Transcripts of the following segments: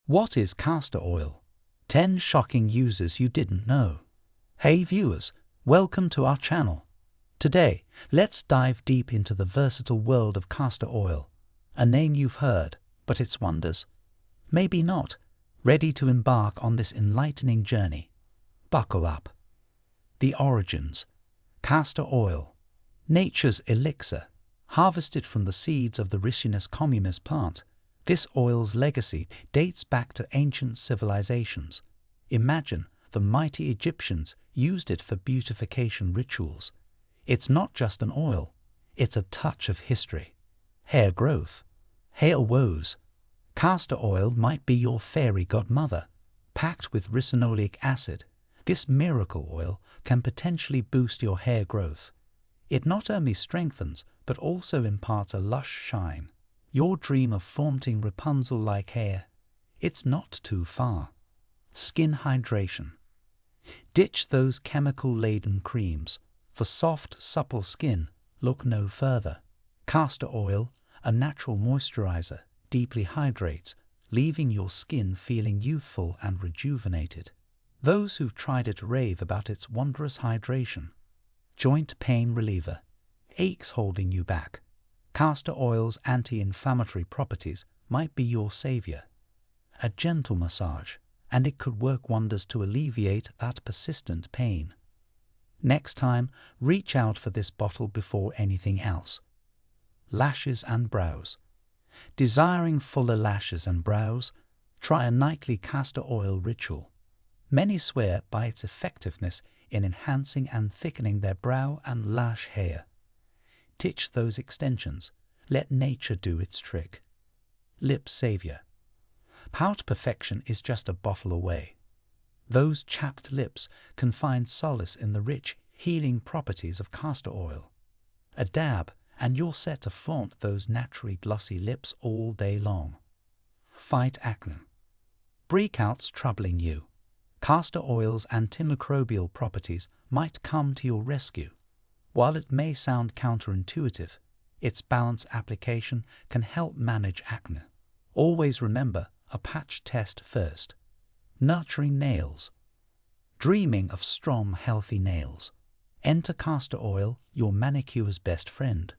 What is castor oil? 10 shocking uses you didn't know. Hey viewers, welcome to our channel. Today, let's dive deep into the versatile world of castor oil, a name you've heard, but its wonders, maybe not. Ready to embark on this enlightening journey? Buckle up. The origins. Castor oil, nature's elixir, harvested from the seeds of the Ricinus communis plant. This oil's legacy dates back to ancient civilizations. Imagine the mighty Egyptians used it for beautification rituals. It's not just an oil, it's a touch of history. Hair growth, hair woes. Castor oil might be your fairy godmother. Packed with ricinoleic acid, this miracle oil can potentially boost your hair growth. It not only strengthens, but also imparts a lush shine. Your dream of flaunting Rapunzel-like hair, it's not too far. Skin hydration. Ditch those chemical-laden creams. For soft, supple skin, look no further. Castor oil, a natural moisturizer, deeply hydrates, leaving your skin feeling youthful and rejuvenated. Those who've tried it rave about its wondrous hydration. Joint pain reliever. Aches holding you back. Castor oil's anti-inflammatory properties might be your savior. A gentle massage, and it could work wonders to alleviate that persistent pain. Next time, reach out for this bottle before anything else. Lashes and brows. Desiring fuller lashes and brows? Try a nightly castor oil ritual. Many swear by its effectiveness in enhancing and thickening their brow and lash hair. Ditch those extensions. Let nature do its trick. Lip savior. Pout perfection is just a bottle away. Those chapped lips can find solace in the rich, healing properties of castor oil. A dab, and you're set to flaunt those naturally glossy lips all day long. Fight acne. Breakouts troubling you? Castor oil's antimicrobial properties might come to your rescue. While it may sound counterintuitive, its balanced application can help manage acne. Always remember a patch test first. Nurturing nails. Dreaming of strong, healthy nails? Enter castor oil, your manicure's best friend.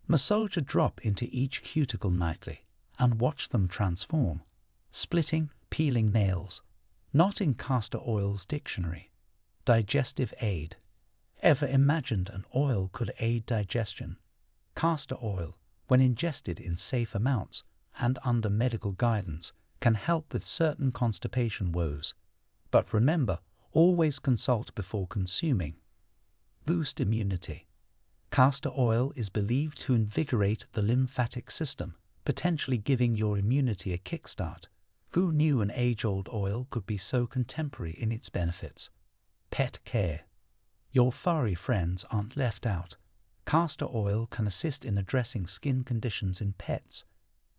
Massage a drop into each cuticle nightly and watch them transform. Splitting, peeling nails. Not in castor oil's dictionary. Digestive aid. Ever imagined an oil could aid digestion? Castor oil, when ingested in safe amounts and under medical guidance, can help with certain constipation woes. But remember, always consult before consuming. Boost immunity. Castor oil is believed to invigorate the lymphatic system, potentially giving your immunity a kickstart. Who knew an age-old oil could be so contemporary in its benefits? Pet care. Your furry friends aren't left out. Castor oil can assist in addressing skin conditions in pets.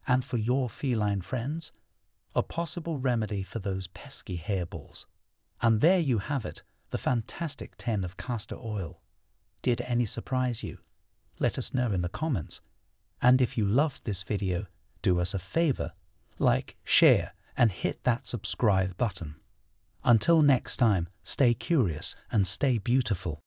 And for your feline friends, a possible remedy for those pesky hairballs. And there you have it, the fantastic 10 of castor oil. Did any surprise you? Let us know in the comments. And if you loved this video, do us a favor, like, share, and hit that subscribe button. Until next time, stay curious and stay beautiful.